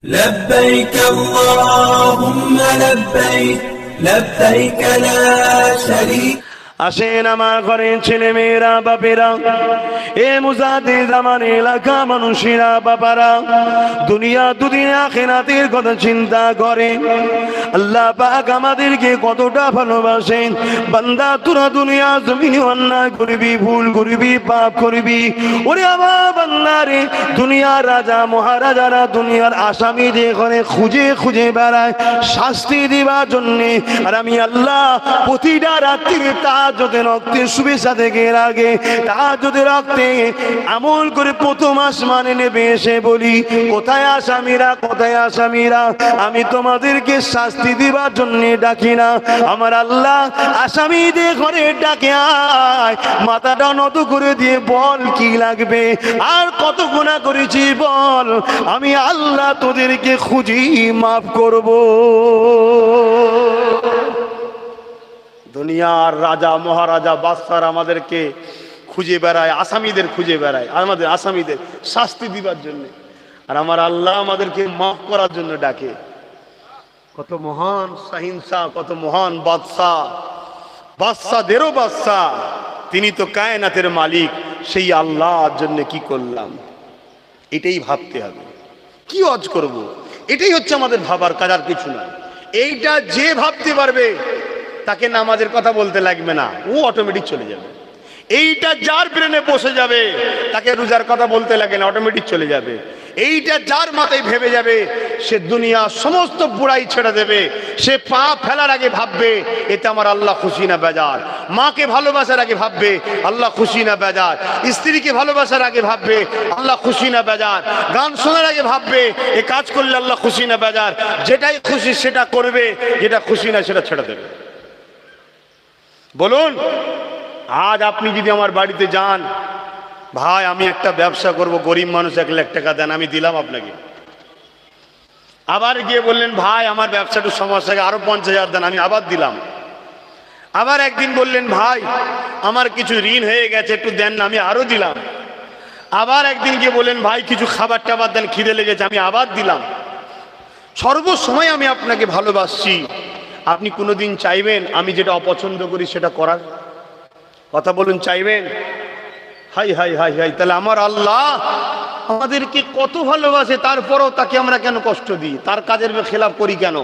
لبيك اللهم لبيك لبيك لا شريك আসেন আমার ঘরের ছেলে মেয়েরা বাপেরা, এ মুজাদ্দিদ জামান এলাকা মানুষেরা বাবারা, দুনিয়া দুদিন আখিরাতের কথা চিন্তা করে। আল্লাহ পাক আমাদেরকে কতটা ভালোবাসেন। বান্দা তোরা দুনিয়া জমিনে অন্যায় করবি, ভুল করবি, পাপ করবি, ওরে আমার বান্দারে দুনিয়ার রাজা মহারাজারা দুনিয়ার আসামিদের ঘরে খুঁজে খুঁজে বেড়ায় শাস্তি দিবার জন্যে। আর আমি আল্লাহ প্রতিটা রাত্রির তাহাজ্জুদের রক্তে শুভেচ্ছা থেকে আগে তাহাজ্জুদের রক্তে আমল করে প্রথম আসমানে নেমে এসে বলি, কোথায় আসামিরা, কোথায় আসামিরা? আমি তোমাদেরকে শাস্তি দিবার জন্য ডাকি না, আমার আল্লাহ আসামিদের ঘরে ডাকে আয়, মাথাটা নত করে দিয়ে বল কি লাগবে, আর কত গুনাহ করেছি বল, আমি আল্লাহ তোদেরকে খুঁজি মাফ করব। দুনিয়ার রাজা মহারাজা বাদশারা আমাদেরকে খুঁজে বেড়ায়, আসামিদের খুঁজে বেড়ায়, আমাদের আসামিদের শাস্তি দিবার জন্য, আর আমার আল্লাহ আমাদেরকে মাফ করার জন্য ডাকে। কত মহান সাহিংসা, কত মহান বাদশা, বাদশাদেরও বাদশা, তিনি তো কায়নাতের মালিক, সেই আল্লাহর জন্য কি করলাম এটাই ভাবতে হবে, কি অজ করব, এটাই হচ্ছে আমাদের ভাবার কাজ, আর কিছু না। এইটা যে ভাবতে পারবে তাকে নামাজের কথা বলতে লাগবে না, ও অটোমেটিক চলে যাবে। এইটা যার ব্রেনে বসে যাবে তাকে রোজার কথা বলতে লাগে না, অটোমেটিক চলে যাবে। এইটা যার মাথায় ভেবে যাবে সে দুনিয়া সমস্ত বুড়াই ছেড়ে দেবে, সে পা ফেলার আগে ভাববে এতে আমার আল্লাহ খুশি না বেজার, মাকে ভালোবাসার আগে ভাববে আল্লাহ খুশি না বেজার, স্ত্রীকে ভালোবাসার আগে ভাববে আল্লাহ খুশি না বেজার, গান শোনার আগে ভাববে এ কাজ করলে আল্লাহ খুশি না বেজার, যেটাই খুশি সেটা করবে, যেটা খুশি না সেটা ছেড়ে দেবে। বলুন, আজ আপনি যদি আমার বাড়িতে যান, ভাই আমি একটা ব্যবসা করব, গরিব মানুষ 1 লাখ টাকা দেন, আমি দিলাম আপনাকে। আবার গিয়ে বললেন ভাই আমার ব্যবসাটা সমস্যা, আরো 50,000 দেন, আমি আবার দিলাম। আবার একদিন বললেন ভাই আমার কিছু ঋণ হয়ে গেছে, একটু দেন না, আমি আরো দিলাম। আবার একদিন গিয়ে বললেন ভাই কিছু খাবার টাবার দেন, খিদে লেগেছে, আমি আবার দিলাম। সর্বসময় আমি আপনাকে ভালোবাসছি, আপনি কোনোদিন চাইবেন আমি যেটা অপছন্দ করি সেটা করার? কথা বলুন, চাইবেন? হাই হাই হাই হাই, তাহলে আমার আল্লাহ আমাদেরকে কত ভালোবাসে, তারপরেও তাকে আমরা কেন কষ্ট দিই, তার কাজের খেলাফ করি কেন?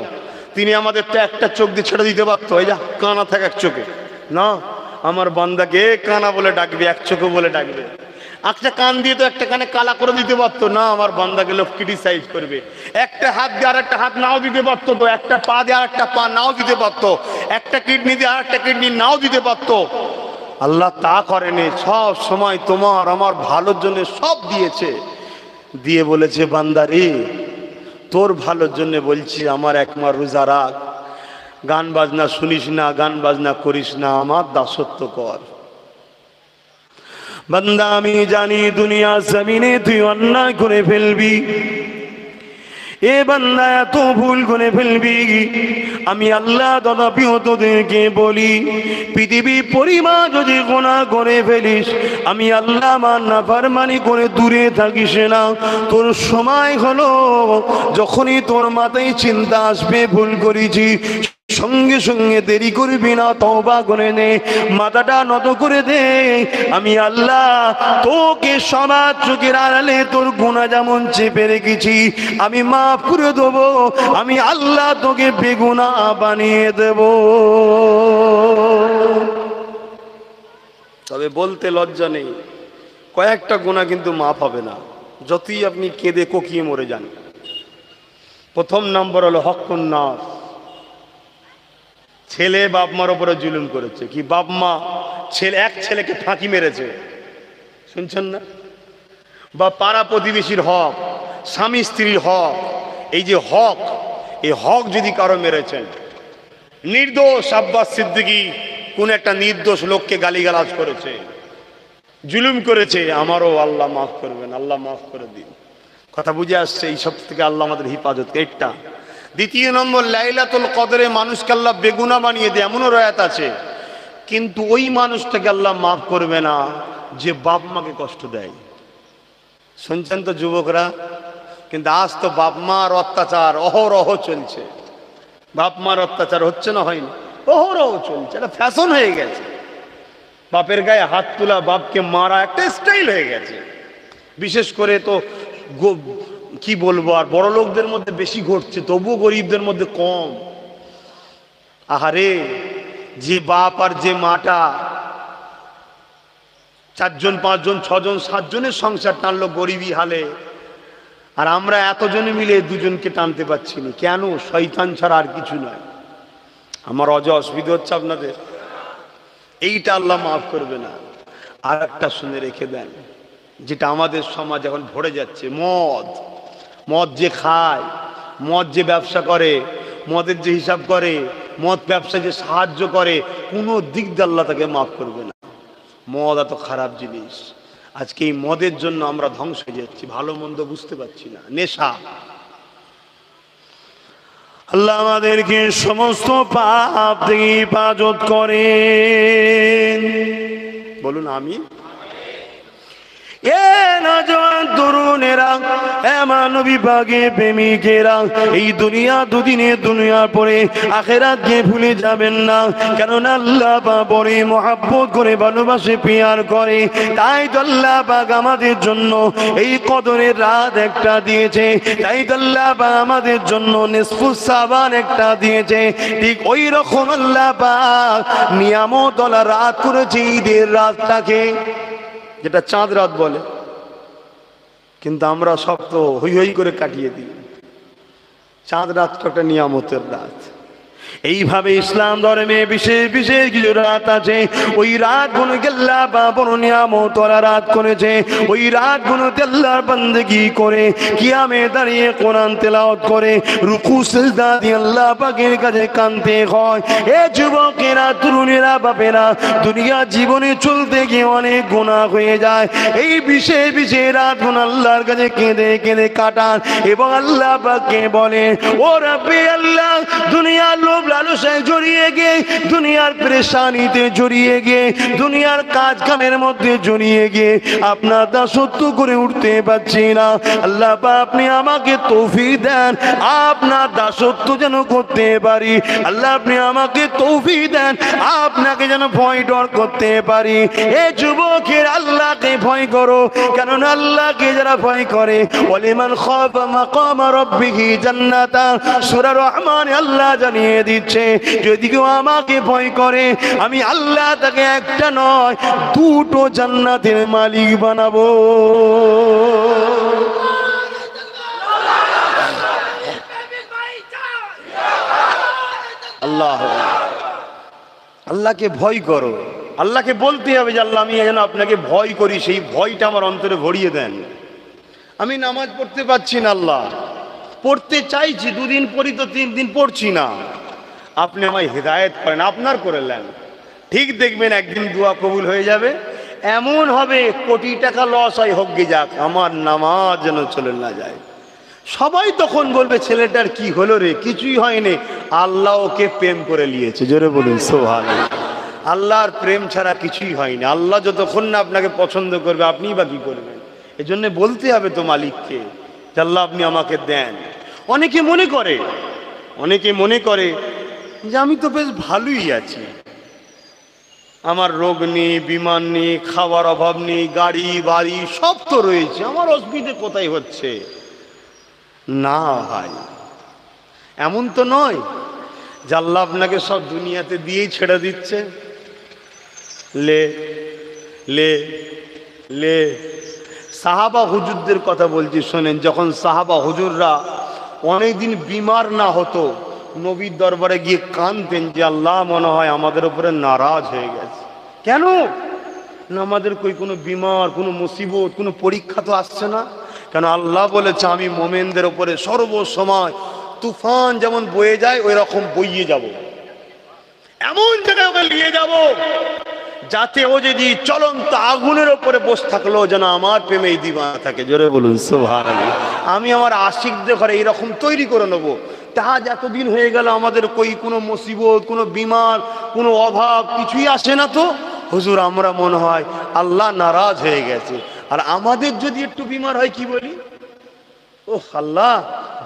তিনি আমাদের তো একটা চোখ দিয়ে ছেড়ে দিতে পারতো, এই যা কানা থাকে এক চোখে, না আমার বান্দাকে কানা বলে ডাকবে, এক চোখে বলে ডাকবে। একটা কান দিয়ে তো একটা কানে কালা করে দিতে পারতো, না আমার বান্দাকে লোক ক্রিটিসাইজ করবে। একটা হাত দিয়ে আর একটা হাত নাও দিতে পারতো, তো একটা পা দিয়ে আর একটা পা নাও দিতে পারতো, একটা কিডনি দিয়ে আর একটা কিডনি নাও দিতে পারতো। আল্লাহ তা করেনি, সব সময় তোমার আমার ভালোর জন্য সব দিয়েছে, দিয়ে বলেছে বান্দারে তোর ভালোর জন্য বলছি আমার একমার রোজা রাখ, গান বাজনা শুনিস না, গান বাজনা করিস না, আমার দাসত্ব কর। বান্দা আমি জানি দুনিয়া জমিনে তুই অন্যায় করে ফেলবি, এ বান্দা এত ভুল করে ফেলবি, আমি আল্লাহ তথাপিও তোদেরকে বলি পৃথিবী পরিমাণ যদি গুনাহ করে ফেলিস, আমি আল্লাহ আমার নাফরমানি করে দূরে থাকিস না। তোর সময় হলো, যখনই তোর মাথায় চিন্তা আসবে ভুল করেছি, সঙ্গে সঙ্গে দেরি করবি না, তওবা করে নে, মাথাটা নত করে দে, আমি আল্লাহ তোকে সবার চোখের আড়ালে তোর গুনাহ যেমন চেপে রেখেছি আমি মাফ করে দেবো, আমি আল্লাহ তোকে বেগুনাহ বানিয়ে দেব। তবে বলতে লজ্জা নেই, কয়েকটা গুনাহ কিন্তু মাফ হবে না, যতই আপনি কেঁদে কোকিয়ে মরে যান। প্রথম নম্বর হলো হক্কুন নাস, ছেলে বাপ মার উপরে জুলুম করেছে। কি বাপ মা ছেলে এক ছেলেকে ফাঁকি মেরেছে, শুনছেন না? বা পাড়া প্রতিবেশীর হক, স্বামী স্ত্রীর হক, এই যে হক, এই হক যদি কারো মেরেছেন, নির্দোষ আব্বাস সিদ্দিকী কোন একটা নির্দোষ লোককে গালিগালাজ করেছে, জুলুম করেছে, আমারও আল্লাহ মাফ করবেন, আল্লাহ মাফ করে দিন। কথা বুঝে আসছে? এই সব থেকে আল্লাহ আমাদের হিফাজত। একটা দ্বিতীয় নম্বর, লাইলাতুল কদরে মানুষকে আল্লাহ বেগুনাহ বানিয়ে দেয়, এমনও রায়াত আছে, কিন্তু ওই মানুষটাকে আল্লাহ মাফ করবে না যে বাপ মাকে কষ্ট দেয়। শুনছেন তো যুবকরা? কিন্তু আজ তো বাপ মার অত্যাচার অহরহ চলছে। বাপ মার অত্যাচার হচ্ছে না, হয়নি, অহরহ চলছে, এটা ফ্যাশন হয়ে গেছে। বাপের গায়ে হাত তোলা, বাপকে মারা একটা স্টাইল হয়ে গেছে। বিশেষ করে তো কি বলবো, আর বড় লোকদের মধ্যে বেশি ঘটছে, তবুও গরিবদের মধ্যে কম। আহারে, যে বাপ আর যে মাটা 4 জন 5 জন 6 জন 7 জনের সংসার টানলো গরিবী হালে, আর আমরা এতজনে মিলে 2 জনকে টানতে পারছি না। কেন? শয়তান ছাড়া আর কিছু নয়। আমার অসুবিধা হচ্ছে আপনাদের, এইটা আল্লাহ মাফ করবে না। আর একটা শুনে রেখে দেন, যেটা আমাদের সমাজ এখন ভরে যাচ্ছে, মদ যে খায়, মদ যে ব্যবসা করে, মদের যে হিসাব করে, মদ ব্যবসা যে সাহায্য করে, কোনো দিক দিয়ে আল্লাহ তাকে মাফ করবে না। মদ এত খারাপ জিনিস। আজকে এই মদের জন্য আমরা ধ্বংস হয়ে যাচ্ছি, ভালো মন্দ বুঝতে পারছি না, নেশা। আল্লাহ আমাদেরকে সমস্ত পাপ থেকে হেফাজত করেন, বলুন আমিন। এ নওজওয়ান তরুণেরা, এ মানবী বাগে প্রেমিকেরা, এই দুনিয়া দুদিনে, দুনিয়ার পরে আখিরাতকে ভুলে যাবেন না। কেননা আল্লাহ পাক বড় মহব্বত করে, ভালোবাসে, প্যার করে। তাই তো আল্লাহ পাক আমাদের জন্য এই কদরের রাত একটা দিয়েছে। তাই তো আল্লাহ পাক আমাদের জন্য নিসফুস শাবান একটা দিয়েছে। ঠিক ওই রকম আল্লাহ পাক নিয়ামত ওয়ালা রাত করেছে ঈদের রাতটাকে, যেটা চাঁদ রাত বলে। কিন্তু আমরা সব তো হই হই করে কাটিয়ে দিই। চাঁদ রাত তো একটা নিয়ামতের রাত। এইভাবে ইসলাম ধর্মে বিশেষ বিশেষ কিছু রাত আছে। ওই রাত গুলোকে আল্লাহ বড় নিয়ামত ওয়ালা রাত করেছে। ওই রাত গুলোতে আল্লাহর বান্দেগি করে, কিয়ামে দাঁড়িয়ে কোরআন তেলাওয়াত করে, রুকু সিজদা দিয়ে আল্লাহ পাকের কাছে কাঁদতে হয়। এ যুবকেরা, তরুণেরা, বাপেরা, দুনিয়া জীবনে চলতে গিয়ে অনেক গুনাহ হয়ে যায়। এই বিশেষ বিশেষ রাত গুলো আল্লাহর কাছে কেঁদে কেঁদে কাটান এবং আল্লাহ পাককে বলে, ও রব্বি আল্লাহ, দুনিয়ার লোভ লালসায় জড়িয়ে গিয়ে, দুনিয়ার পেরেশানিতে জড়িয়ে গিয়ে, দুনিয়ার কাজ কামের মধ্যে জড়িয়ে গিয়ে আপনার দাসত্ব করে উঠতে পারছি না। আল্লাহ পাক, আপনি আমাকে তৌফিক দেন, আপনার দাসত্ব যেন করতে পারি। আল্লাহ, আপনি আমাকে তৌফিক দেন, আপনাকে যেন ভয় ডর করতে পারি। এ যুবকের, আল্লাহকে ভয় করো, কারণ আল্লাহকে যারা ভয় করে, ওয়ালিমান খাফা মাকাম রাব্বিহি জান্নাতান, সূরা রহমানে আল্লাহ জানিয়ে দিচ্ছে, যদি কেউ আমাকে ভয় করে, আমি আল্লাহ তাকে একটা নয় 2টো জান্নাতের মালিক বানাবো। আল্লাহকে ভয় করো। আল্লাহকে বলতে হবে যে আল্লাহ, আমি যেন আপনাকে ভয় করি, সেই ভয়টা আমার অন্তরে ভরিয়ে দেন। আমি নামাজ পড়তে পারছি না, আল্লাহ পড়তে চাইছি, 2 দিন পড়ি তো 3 দিন পড়ছি না, আপনি আমায় হেদায়েত করেন, আপনার করে নেন। ঠিক দেখবেন একদিন দোয়া কবুল হয়ে যাবে। এমন হবে কোটি টাকা লস হয়, হোক গে যাক, আমার নামাজ যেন চলে না যায়। সবাই তখন বলবে, ছেলেটার কি হলো রে? কিছুই হয়নি, আল্লাহ ওকে প্রেম করে নিয়েছে। জোরে বলুন সুবহানাল্লাহ। আল্লাহর প্রেম ছাড়া কিছুই হয়নি। আল্লাহ যতক্ষণ না আপনাকে পছন্দ করবে, আপনিই বা কি করবেন? এজন্য বলতে হবে তো মালিককে, আল্লাহ আপনি আমাকে দেন। অনেকে মনে করে যে আমি তো বেশ ভালোই আছি, আমার রোগ নেই, বিমান নেই, খাবার অভাব নেই, গাড়ি বাড়ি সব তো রয়েছে, আমার অসুবিধে কোথায় হচ্ছে? না ভাই, এমন তো নয় যে আল্লাহ আপনাকে সব দুনিয়াতে দিয়েই ছেড়ে দিচ্ছে। লে লে লে সাহাবা হুজুরদের কথা বলছি শোনেন। যখন সাহাবা হুজুররা অনেকদিন বিমার না হতো, নবীর দরবারে গিয়ে কাঁদতেন যে আল্লাহ, মনে হয় আমাদের উপরে নারাজ হয়ে গেছে। কেন না? আমাদের কোনো বিমার, কোনো মুসিবত, কোনো পরীক্ষা তো আসছে না। কেন? আল্লাহ বলেছে, আমি মোমেনদের উপরে সর্বসময় তুফান যেমন বয়ে যায়, ওই রকম বইয়ে যাব, এমন জায়গায় ওকে নিয়ে যাব যাতে ও যদি চলন্ত আগুনের উপরে বসে থাকলো যেন আমার প্রেমে দিওয়ানা থাকে। জোরে বলুন সুবহানাল্লাহ। আমি আমার আশিকদের ঘরে এইরকম তৈরি করে নেবো। তাহাজ এতদিন হয়ে গেল, আমাদের কোনো মুসিবত, কোনো বিমার, কোনো অভাব কিছুই আসে না তো হুজুর, আমরা মনে হয় আল্লাহ নারাজ হয়ে গেছে। আর আমাদের যদি একটু বিমার হয়, কি বলি, ও আল্লাহ,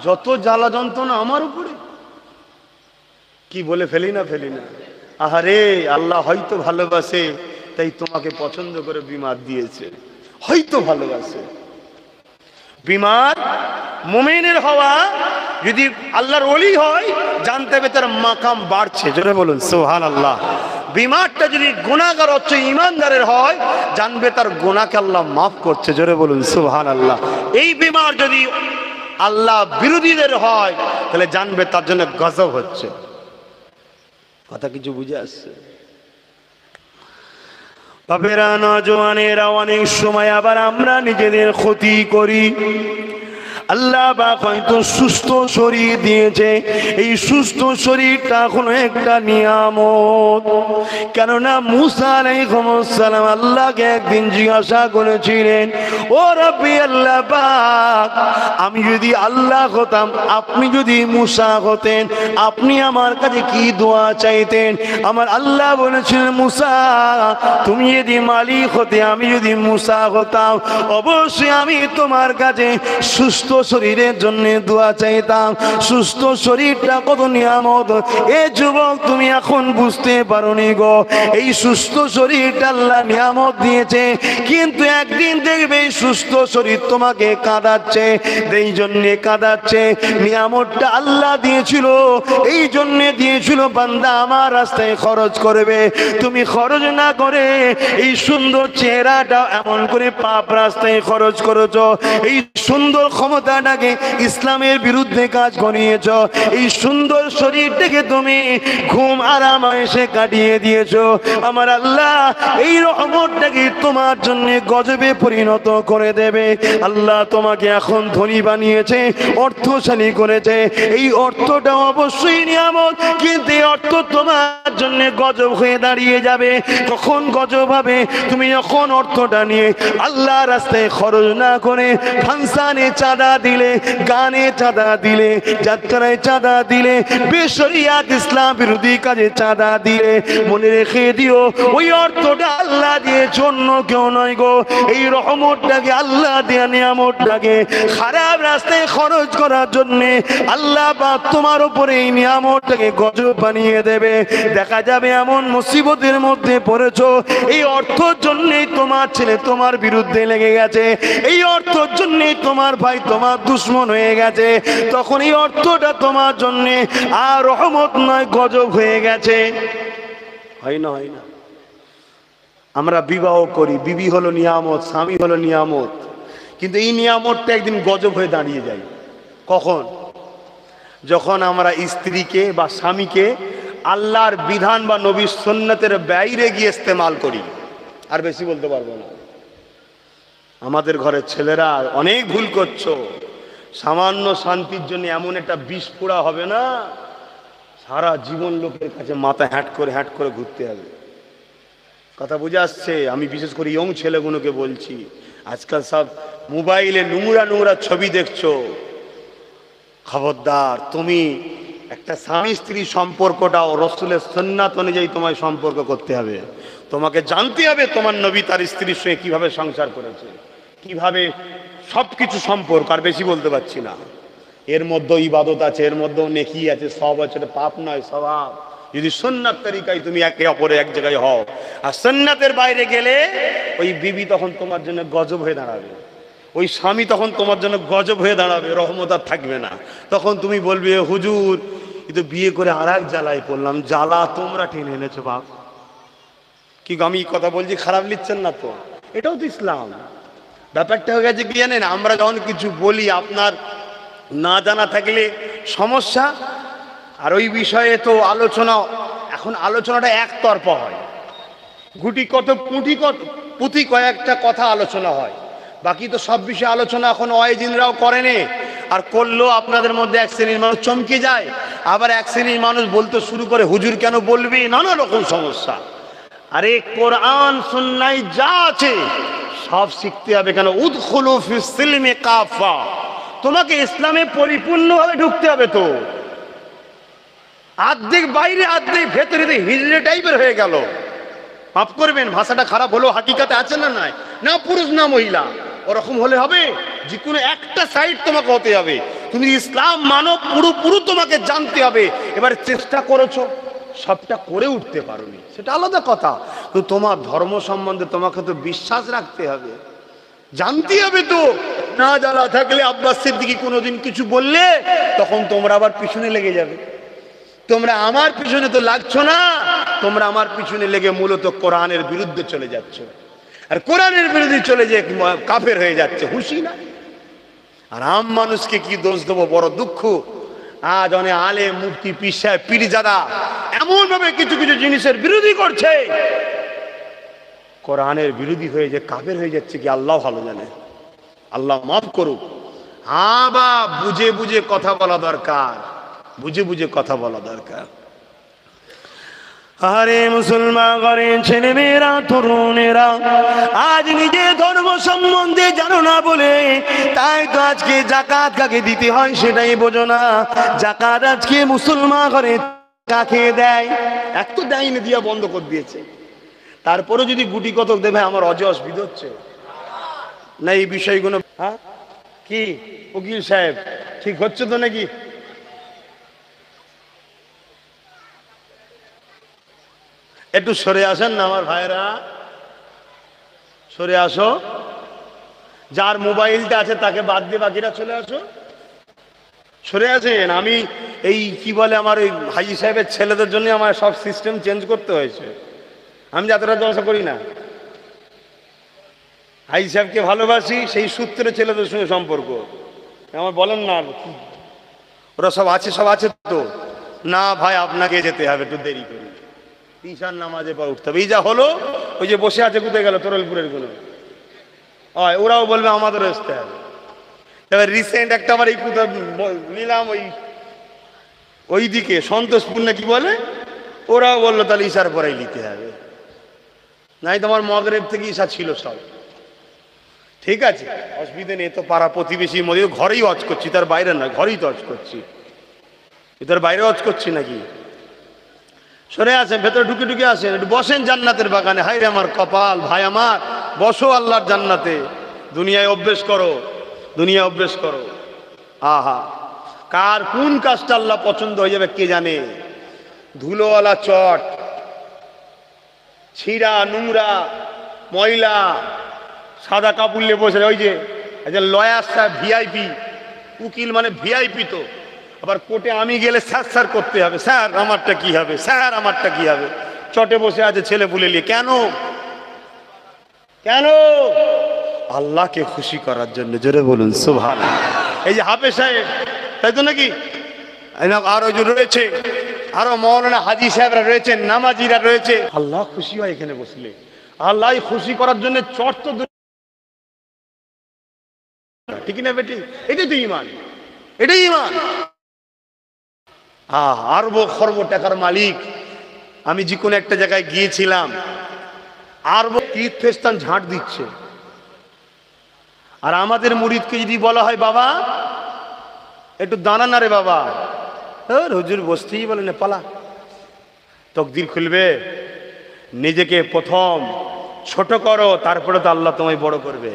যত জ্বালা যন্ত্রণা আমার উপরে, কি বলে ফেলি না। আহারে, আল্লাহ হয়তো ভালোবাসে তাই তোমাকে পছন্দ করে বিমার দিয়েছে, হয়তো ভালোবাসে। বিমার মুমিনের হওয়া, যদি আল্লাহর ওলি হয় জানতে হবে তার মাকাম বাড়ছে, জোরে বলুন সুবহানাল্লাহ। বিমারটা যদি গুনাহগার হচ্ছে ঈমানদারের হয়, জানবে তার গুনাহকে আল্লাহ মাফ করছে, জোরে বলুন সুবহানাল্লাহ। এই বিমার যদি আল্লাহ বিরোধীদের হয়, তাহলে জানবে তার জন্য গজব হচ্ছে। কথা কিছু বুঝে আসছে? বাপেরা, নওজওয়ানেরা, অনেক সময় আবার আমরা নিজেদের ক্ষতি করি। আল্লাহ পাক হয়তো সুস্থ শরীর দিয়েছে, এই সুস্থ শরীরটা হলো একটা নিয়ামত। কেননা মুসা আলাইহিস সালাম আল্লাহকে একদিন জিজ্ঞাসা করেছিলেন, ও রব্বি আল্লাহ পাক, আমি যদি আল্লাহ হতাম, আপনি যদি মুসা হতেন, আপনি আমার কাছে কি দোয়া চাইতেন? আমার আল্লাহ বলেছিলেন, মুসা তুমি যদি মালিক হতে, আমি যদি মুসা হতাম, অবশ্যই আমি তোমার কাছে সুস্থ শরীরের জন্য দোয়া চাইতাম। সুস্থ শরীরটা কত নিয়ামত, এ যুবক তুমি এখন বুঝতে পারোনি গো। এই সুস্থ শরীরটা আল্লাহ নিয়ামত দিয়েছে, কিন্তু একদিন দেখবে এই সুস্থ শরীর তোমাকে কাঁদাচ্ছে। এই জন্যে কাঁদাচ্ছে, নিয়ামতটা আল্লাহ দিয়েছিল, এই জন্যে দিয়েছিল বান্দা আমার রাস্তায় খরচ করবে। তুমি খরচ না করে এই সুন্দর চেহারাটা এমন করে পাপ রাস্তায় খরচ করেছ, এই সুন্দর ক্ষমতাটাকে ইসলামের বিরুদ্ধে কাজ করিয়েছ, এই সুন্দর শরীরটাকে তুমি ঘুম আরাম এসে কাটিয়ে দিয়েছ। আমার আল্লাহ এই রহমতটাকে তোমার জন্য গজবে পরিণত করে দেবে। আল্লাহ তোমাকে এখন ধনী বানিয়েছে, অর্থশালী করেছে, এই অর্থটা অবশ্যই নিয়ামত, কিন্তু এই অর্থ তোমার জন্য গজব হয়ে দাঁড়িয়ে যাবে। কখন গজব হবে? তুমি যখন অর্থটা নিয়ে আল্লাহ রাস্তায় খরচ না করে ফাংশনে চাঁদা দিলে, গানে চাঁদা দিলে, যাত্রায় চাঁদা দিলে, বেশরিয়াত ইসলাম বিরোধী কাজে চাঁদা দিলে, মনে রেখে দিও ওই অর্থটা আল্লাহ দিয়েছে, অন্য কেউ নয় গো। এই রহমতটাকে, আল্লাহ দেয়া নিয়ামতটাকে খারাপ রাস্তায় খরচ করার জন্য আল্লাহ পাক তোমার উপরে এই নিয়ামতটাকে গজব বানিয়ে দেবে। দেখা যাবে এমন মুসিবতের মধ্যে পড়েছো, এই অর্থের জন্যই তোমার ছেলে তোমার বিরুদ্ধে লেগে গেছে, এই অর্থের জন্যই তোমার ভাই তোমার দুশ্মন হয়ে গেছে, তখন এই অর্থটা তোমার জন্য আর রহমত নয়, গজব হয়ে গেছে। হয় না? হয় না? আমরা বিবাহ করি, বিবি হলো নিয়ামত, স্বামী হলো নিয়ামত, কিন্তু এই নিয়ামতটা একদিন গজব হয়ে দাঁড়িয়ে যায়। কখন? যখন আমরা স্ত্রীকে বা স্বামীকে আল্লাহর বিধান বা নবীর সুন্নতের বাইরে গিয়ে ইস্তেমাল করি। আর বেশি বলতে পারবো না। আমাদের ঘরের ছেলেরা অনেক ভুল করছো। সামান্য শান্তির জন্য এমন একটা বিষ পোড়া হবে না, সারা জীবন লোকের কাছে মাথা হ্যাট করে ঘুরতে হবে। কথা বুঝে আসছে? আমি বিশেষ করে ইয়ং ছেলেগুলোকে বলছি, আজকাল সব মোবাইলে নোংরা ছবি দেখছো, খবরদার। তুমি একটা স্বামী স্ত্রী সম্পর্কটাও রসুলের সুন্নাত অনুযায়ী তোমায় সম্পর্ক করতে হবে। তোমাকে জানতে হবে তোমার নবী তার স্ত্রীর সঙ্গে কিভাবে সংসার করেছে, কিভাবে সবকিছু সম্পর্ক। আর বেশি বলতে পারছি না। এর মধ্যে ইবাদত আছে, এর মধ্যেও নেকি আছে, সব আছে, পাপ নয়, স্বভাব। যদি সুন্নাত তরিকায় তুমি একে অপরে এক জায়গায় হও, আর সুন্নাতের বাইরে গেলে ওই বিবি তখন তোমার জন্য গজব হয়ে দাঁড়াবে, ওই স্বামী তখন তোমার জন্য গজব হয়ে দাঁড়াবে, রহমত আর থাকবে না। তখন তুমি বলবে, হুজুর কিন্তু বিয়ে করে আর এক জ্বালায় পড়লাম। জ্বালা তোমরা টেনে এনেছো বাপ। কি আমি কথা বলছি, খারাপ লিখছেন না তো? এটাও তো ইসলাম। ব্যাপারটা হয়ে গেছে কি জানেন, আমরা যখন কিছু বলি আপনার না জানা থাকলে সমস্যা, আর ওই বিষয়ে তো আলোচনা, এখন আলোচনাটা একতরফা হয়, পুঁথি কয়েকটা কথা আলোচনা হয়, বাকি তো সব বিষয়ে আলোচনা এখন ওয়াইজিনরাও করেনি। আর করলেও আপনাদের মধ্যে এক শ্রেণীর মানুষ চমকে যায়, আবার এক শ্রেণীর মানুষ বলতে শুরু করে, হুজুর কেন বলবি, নানা রকম সমস্যা। আরে কোরআন সুন্নাহ যা আছে সব শিখতে হবে। কেন? উদখুলু ফিস সিলমি কাফা, তোমাকে ইসলামে পরিপূর্ণভাবে ঢুকতে হবে। তো আর্ধেক বাইরে আর্ধেক ভেতরে হিজড়ে টাইপের হয়ে গেল। মাফ করবেন ভাষাটা খারাপ হলো, হাকিকাতে আছে না নাই? না পুরুষ না মহিলা, ওরকম হলে হবে? যে কোনো একটা সাইড তোমাকে হতে হবে। তুমি ইসলাম মানো, পুরো তোমাকে জানতে হবে। এবারে চেষ্টা করেছো, সবটা করে উঠতে পারোনি, সেটা আলাদা কথা। তো তোমার ধর্ম সম্বন্ধে তোমাকে তো বিশ্বাস রাখতে হবে, জানতে হবে। তো না জানা থাকলে আব্বাস সিদ্দিকী কোনোদিন কিছু বললে তখন তোমরা আবার পিছনে লেগে যাবে। তোমরা আমার পিছনে তো লাগছো না, তোমরা আমার পিছনে লেগে মূলত কোরআনের বিরুদ্ধে চলে যাচ্ছ। আর কোরআনের বিরুদ্ধে চলে যে কাফের হয়ে যাচ্ছে, হুঁশি না। আর আম মানুষকে কি দোষ দেবো? বড় দুঃখ, আজ অনেক আলে মুফতি পীর সাহেব পীরজাদা এমন ভাবে কিছু কিছু জিনিসের বিরোধী করছে, কোরআনের বিরোধী হয়ে যে কাফের হয়ে যাচ্ছে, কি আল্লাহ ভালো জানে। আল্লাহ মাফ করুক। হ্যাঁ বা বুঝে বুঝে কথা বলা দরকার, বুঝে বুঝে কথা বলা দরকার। আরে মুসলমান ঘরের ছেলে মেয়েরা, তরুণেরা, আজ নিজের ধর্ম সম্বন্ধে জানো না বলে তাই তো আজকে যাকাত কাকে দিতে হয় সেটাই বোঝো না। যাকাত আজকে মুসলমান ঘরে কাকে দেয়? এক তো দেয়নি, দিয়া বন্ধ করে দিয়েছে। তারপরে যদি গুটি কতক দেবে, আমার অজে অসুবিধা হচ্ছে না এই বিষয়গুলো। হ্যাঁ কি উকিল সাহেব, ঠিক হচ্ছে তো নাকি? একটু সরে আসেন না আমার ভাইরা, সরে আসো। যার মোবাইলটা আছে তাকে বাদ দিয়ে বাকিরা চলে আসো, সরে আসেন। আমি এই কি বলে, আমার ওই হাজি সাহেবের ছেলেদের জন্য আমার সব সিস্টেম চেঞ্জ করতে হয়েছে। আমি যাত্রা জলসা করি না, হাজি সাহেবকে ভালোবাসি, সেই সূত্রে ছেলেদের সঙ্গে সম্পর্ক। আমার বলেন না ওরা সব আছে, সব আছে তো না ভাই, আপনাকে যেতে হবে, একটু দেরি করি, ঈশান নামাজে পর উঠতে হবে। এই যা হলো, ওই যে বসে আছে কোথায় গেল তরলপুরের গুলো, ওরাও বলবে আমাদেরও আসতে হবে। এবার রিসেন্ট একটা আমার এই কোথাও নিলাম, ওই দিকে সন্তোষপুর না কি বলে, ওরাও বললো তাহলে ঈশার পরেই নিতে হবে, নাই তোমার মগরেব থেকে ঈশা ছিল সব ঠিক আছে, অসুবিধা নেই। তো পাড়া প্রতিবেশীর মধ্যে ঘরেই হজ করছি, তার বাইরে না, ঘরেই তো হজ করছি, তার বাইরে হজ করছি নাকি। সরে আসেন, ভেতরে ঢুকে ঢুকে আসেন, একটু বসেন জান্নাতের বাগানে। হাই রে আমার কপাল, ভাই আমার, বসো আল্লাহর জান্নাতে। দুনিয়ায় অভ্যেস করো, দুনিয়ায় অভ্যেস করো। আহা, কার কোন কাজটা আল্লাহ পছন্দ হয়ে যাবে কে জানে। ধুলোওয়ালা চট, ছিঁড়া নোংরা ময়লা, সাদা কাপড় নিয়ে বসে, ওই যে লয়ার সাহেব ভিআইপি, উকিল মানে ভিআইপি। তো আবার কোর্টে আমি গেলে স্যার স্যার করতে হবে, স্যার আমারটা কি হবে, স্যার আমারটা কি হবে। চটে বসে আছে ছেলে পুলে নিয়ে, কেন কেন? আল্লাহকে খুশি করার জন্য। জোরে বলুন সুবহানাল্লাহ। এই যে হাফেজ সাহেব, তাই তো নাকি? আর ওই যে রয়েছে আরো মৌলানা হাজি সাহেবরা রয়েছেন, নামাজিরা রয়েছে। আল্লাহ খুশি হয় এখানে বসলে, আল্লাহ খুশি করার জন্য চট তো, ঠিক না বেটি? এটাই তো ইমান, এটাই ইমান। আরব খরব টাকার মালিক। আমি যে কোনো একটা জায়গায় গিয়েছিলাম, আরব তীর্থস্থান ঝাঁট দিচ্ছে, আর আমাদের মুরিদকে যদি বলা হয় বাবা একটু দাঁড়া না রে বাবা, হুজুর বসতেই বলে না, পালা। তকদির খুলবে, নিজেকে প্রথম ছোট করো, তারপরে তো আল্লাহ তোমায় বড় করবে।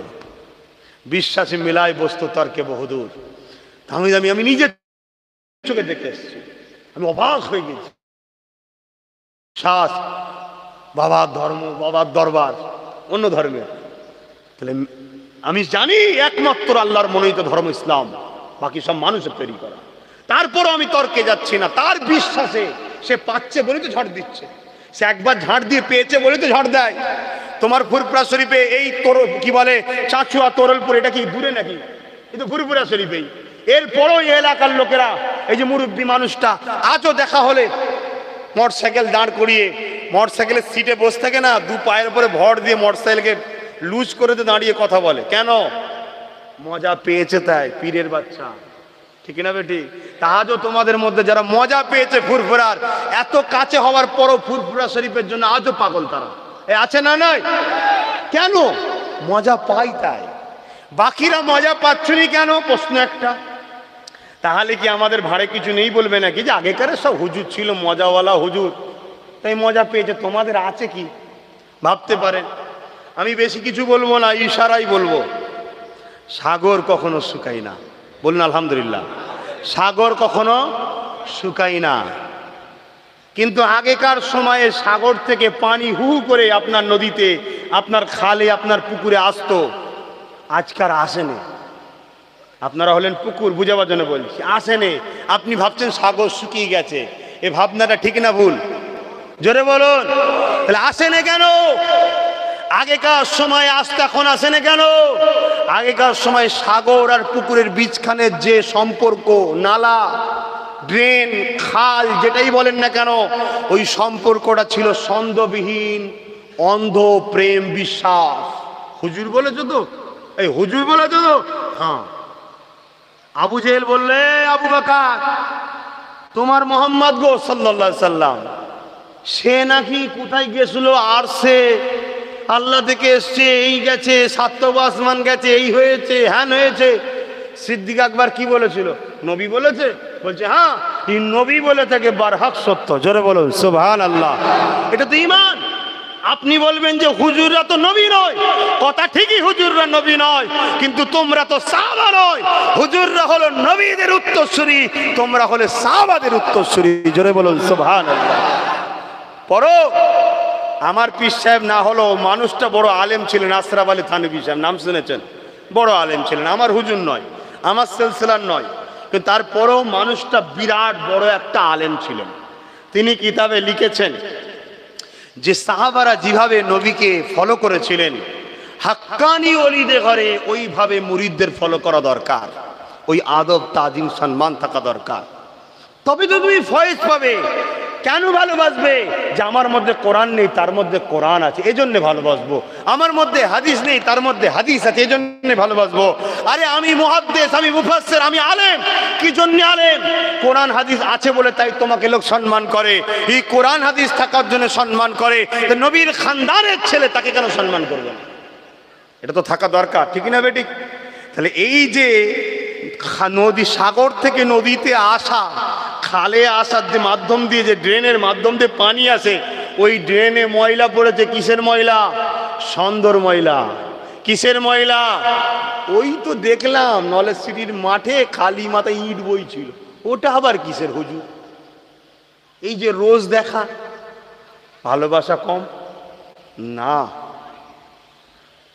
বিশ্বাসে মিলাই বস্তু তর্কে বহুদূর। আমি নিজের চোখে দেখে এসেছি, আমি অবাক হয়ে গেছি। শ্বাস বাবার ধর্ম, বাবার দরবার অন্য ধর্মের, তাহলে আমি জানি একমাত্র আল্লাহর মনোনীত ধর্ম ইসলাম, বাকি সব মানুষের তৈরি করা। তারপরও আমি তর্কে যাচ্ছি না, তার বিশ্বাসে সে পাচ্ছে বলে তো ঝাড় দিচ্ছে। সে একবার ঝাড় দিয়ে পেয়েছে বলে তো ঝাড় দেয়। তোমার ফুরফুরা শরীফে এই কি বলে চাচুয়া তরলপুর, এটা কি দূরে নাকি? কিন্তু ফুরফুরা শরীফেই। এরপরও এই এলাকার লোকেরা, এই যে মুরব্বী মানুষটা, আজও দেখা হলে মোটরসাইকেল দাঁড় করিয়ে মোটরসাইকেলের সিটে বসে থাকে না, দু পায়ের উপরে ভর দিয়ে মোটরসাইকেলকে লুজ করে দিয়ে দাঁড়িয়ে কথা বলে। কেন? মজা পেয়েছে তাই, পীরের বাচ্চা, ঠিক না বেটি? তাহাজও তোমাদের মধ্যে যারা মজা পেয়েছে ফুরফুরার, এত কাছে হওয়ার পরও ফুরফুরা শরীফের জন্য আজও পাগল তারা। আছে না নাই? কেন? মজা পাই তাই। বাকিরা মজা পাচ্ছনি কেন? প্রশ্ন একটা। তাহলে কি আমাদের ভাড়ে কিছু নেই বলবে নাকি? যে আগেকার সব হুজুর ছিল মজাওয়ালা হুজুর, তাই মজা পেয়েছে, তোমাদের আছে কি? ভাবতে পারেন। আমি বেশি কিছু বলবো না, ইশারাই বলবো। সাগর কখনো শুকায় না। বলুন আলহামদুলিল্লাহ। সাগর কখনো শুকায় না। কিন্তু আগেকার সময়ে সাগর থেকে পানি হু হু করে আপনার নদীতে, আপনার খালে, আপনার পুকুরে আসতো। আজকাল আসেনি। আপনারা হলেন পুকুর, বুঝাবার জন্য বলছি, আসেনি। আপনি ভাবছেন সাগর শুকিয়ে গেছে, এ ভাবনাটা ঠিক না ভুল? জোরে বলুন। তাহলে আসেনি কেন? আগেকার সময় আসতে এখন আসে না কেন? আগেকার সময় সাগর আর পুকুরের বীজখানে যে সম্পর্ক, নালা, ড্রেন, খাল, যেটাই বলেন না কেন, ওই সম্পর্কটা ছিল ছন্দবিহীন, অন্ধ প্রেম বিশ্বাস। হুজুর বলেছো তো? এই হুজুর বলেছো তো? হ্যাঁ। আবু জেহেল বললে, আবু বকর তোমার মোহাম্মদ গো সাল্লাল্লাহু আলাইহি সাল্লাম, সে নাকি কোথায় গেছিল, আর সে আল্লাহ থেকে এসছে, এই গেছে, সাতব আসমান গেছে, এই হয়েছে, হ্যান হয়েছে। সিদ্দিক আকবর কি বলেছিল? নবী বলেছে? বলছে হ্যাঁ, এই নবী বলে থাকে বারহাক সত্য। জোরে বলুন সুবহানাল্লাহ। এটা তো ঈমান। আপনি বলবেন যে হুজুররা তো নবী নয়, কথা ঠিকই, হুজুররা নবী নয়, কিন্তু তোমরা তো সাহাবা নয়। হুজুররা হলো নবীদের উত্তরসূরি, তোমরা হলে সাহাবাদের উত্তরসূরি। জোরে বলুন সুবহানাল্লাহ। পড়ো। আমার পীর সাহেব না হলো মানুষটা বড় আলেম ছিলেন, আশরাফ আলী থানভী সাহেব, নাম শুনেছেন? বড় আলেম ছিলেন, আমার হুজুর নয়, আমার সিলসিলার নয়, কিন্তু তারপরেও মানুষটা বিরাট বড় একটা আলেম ছিলেন। তিনি কিতাবে লিখেছেন যে সাহাবারা যেভাবে নবীকে ফলো করেছিলেন, হাক্কানি ওলিদের ঘরে ওইভাবে মুরিদদের ফলো করা দরকার। ওই আদব, তাজিম, সম্মান থাকা দরকার, তবে তো তুমি ফয়েজ পাবে। কেন ভালোবাসবে? যে আমার মধ্যে কোরআন নেই, তার মধ্যে কোরআন আছে, এই জন্য ভালোবাসবো। আমার মধ্যে হাদিস নেই, তার মধ্যে হাদিস আছে, এই জন্য ভালোবাসবো। আরে আমি মুহাদ্দিস, আমি মুফাসসির, আমি আলেম। কি জন্য আলেম? কোরআন হাদিস আছে বলে তাই তোমাকে লোক সম্মান করে। এই কোরআন হাদিস থাকার জন্য সম্মান করে, তো নবীর খানদানের ছেলে তাকে কেন সম্মান করবে না? এটা তো থাকা দরকার, ঠিক না বেটি? তাহলে এই যে নদী, সাগর থেকে নদীতে আসা, খালে আসার যে মাধ্যম দিয়ে, যে ড্রেনের মাধ্যম দিয়ে পানি আসে, ওই ড্রেনে ময়লা পড়েছে। কিসের ময়লা? সন্দর ময়লা। কিসের ময়লা? ওই তো দেখলাম নলেজ সিটির মাঠে খালি মাথায় ইট বইছিল, ওটা আবার কিসের হুজুর? এই যে রোজ দেখা, ভালোবাসা কম না।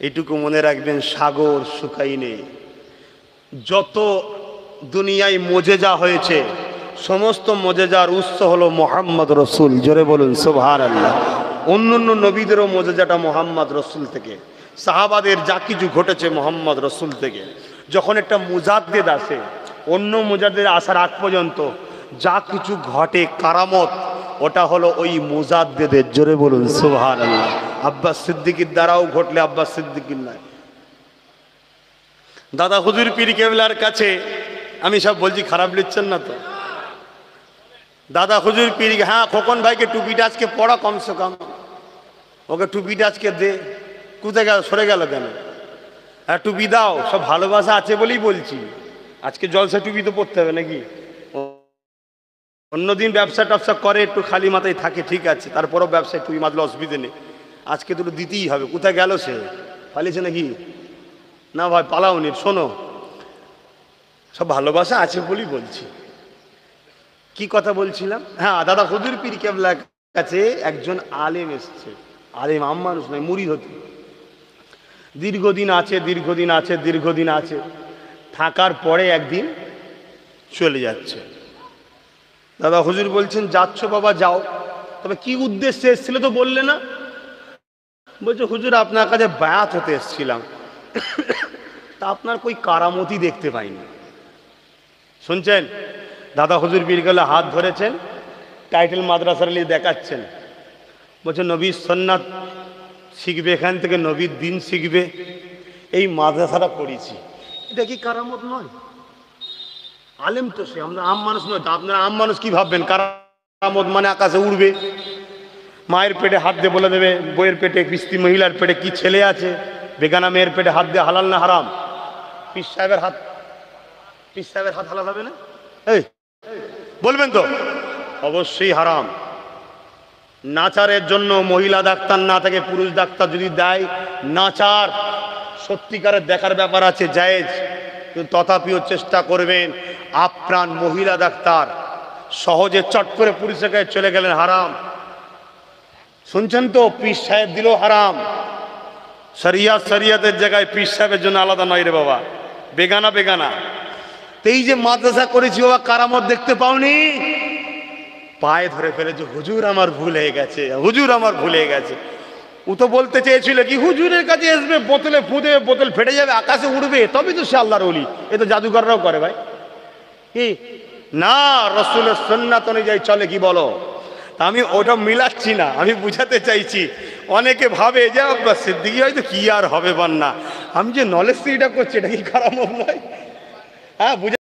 এটুকু মনে রাখবেন, সাগর শুকাই নেই। যত দুনিয়ায় মোজেজা হয়েছে, সমস্ত মোজেজার উৎস হলো মোহাম্মদ রসুল। জোরে বলুন সুবহানাল্লাহ। অন্য অন্য নবীদেরও মোজেজাটা মোহাম্মদ রসুল থেকে, সাহাবাদের যা কিছু ঘটেছে মোহাম্মদ রসুল থেকে। যখন একটা মুজাদ্দিদ আসে, অন্য মুজাদ্দিদ আসার আগ পর্যন্ত যা কিছু ঘটে কারামত, ওটা হলো ওই মুজাদ্দিদের। জোরে বলুন সুবহানাল্লাহ। আব্বাস সিদ্দিকীর দ্বারাও ঘটলে আব্বাস সিদ্দিকীর নয়। দাদা হুজুর পীর কেবলার কাছে, আমি সব বলছি, খারাপ লিখছেন না তো? দাদা হুজুর পীর, হ্যাঁ খোকন ভাইকে টুপিটা আজকে পড়া কমসে কম, ওকে টুপিটা আজকে দে। কোথায় গেল? সরে গেল কেন? হ্যাঁ টুপি দাও, সব ভালোবাসা আছে বলেই বলছি। আজকে জলসা টুপি তো পড়তে হবে নাকি? অন্যদিন ব্যবসা ট্যাবসা করে, একটু খালি মাথায় থাকে, ঠিক আছে, তারপরও ব্যবসায় টুপি মাতলে অসুবিধে নেই। আজকে তো দিতেই হবে। কোথায় গেল সে? পালিয়েছে নাকি? না ভাই পালাওনি। শোনো, সব ভালোবাসা আছে বলেই বলছি। কি কথা বলছিলাম? হ্যাঁ, দাদা হুজুর পীর কেবলার কাছে একজন আলেম এসছে। আলেম আম মানুষ নয়, মুরিদ হতে। দীর্ঘদিন আছে, দীর্ঘদিন আছে, দীর্ঘদিন আছে, থাকার পরে একদিন চলে যাচ্ছে। দাদা হুজুর বলছেন, যাচ্ছ বাবা যাও, তবে কি উদ্দেশ্যে এসেছিল তো বললে না? বলছে হুজুর আপনার কাছে বায়াত হতে এসেছিলাম, তা আপনার কই কারামতি দেখতে পাইনি। শুনছেন? দাদা হুজুর পীর কেবলা হাত ধরেছেন, টাইটেল মাদ্রাসার নিয়ে দেখাচ্ছেন। বলছে নবীর সুন্নাত শিখবে, এখান থেকে নবীর দিন শিখবে, এই মাদ্রাসাটা পড়েছি। এটা কি কারামত নয়? আলেম তো সে, আমরা আম মানুষ নয়। আপনারা আম মানুষ কি ভাববেন? কারামত মানে আকাশে উড়বে, মায়ের পেটে হাত দিয়ে বলে দেবে, বইয়ের পেটে, কিস্তি মহিলার পেটে কি ছেলে আছে, বেগানা মেয়ের পেটে হাত দিয়ে হালাল না হারাম? পীর সাহেবের হাত, পীর সাহেবের হাত হালাল হবে না? এই বলবেন তো? অবশ্যই হারাম। নাচারের জন্য মহিলা ডাক্তার না থাকে, পুরুষ ডাক্তার যদি দেয়, নাচার সত্যিকারের দেখার ব্যাপার আছে, জায়েজ, কিন্তু তথাপিও চেষ্টা করবেন আপ্রাণ মহিলা ডাক্তার। সহজে চট করে পুলিশের কাছে চলে গেলেন হারাম। শুনছেন তো, পীর সাহেব দিল হারাম। শরিয়াতের জায়গায় পীর সাহেবের জন্য আলাদা নয় রে বাবা, বেগানা বেগানা। এই যে মাদ্রাসা করেছি বাবা, কারামত দেখতে পাওনি? পায়ে ধরে ফেলেছে, হুজুর আমার ভুল হয়ে গেছে, হুজুর আমার ভুল হয়ে গেছে। ও তো বলতে চেয়েছিল কি হুজুরের কাছে আসবে, বোতলে ফুঁদে বোতল ফেটে যাবে, আকাশে উড়বে, তবে তো সে আল্লাহর ওলি। এ তো জাদুকররাও করে ভাই। কি না, রসুলের সুন্নাত অনুযায়ী চলে, কি বলো? আমি ওটা মিলাচ্ছি না, আমি বুঝাতে চাইছি। অনেকে ভাবে যে সিদ্দিকী হয়তো কি আর হবে বান্না, আমি যে নলেজ এটা করছি, এটা কি খারাপ নয়? হ্যাঁ, বুঝা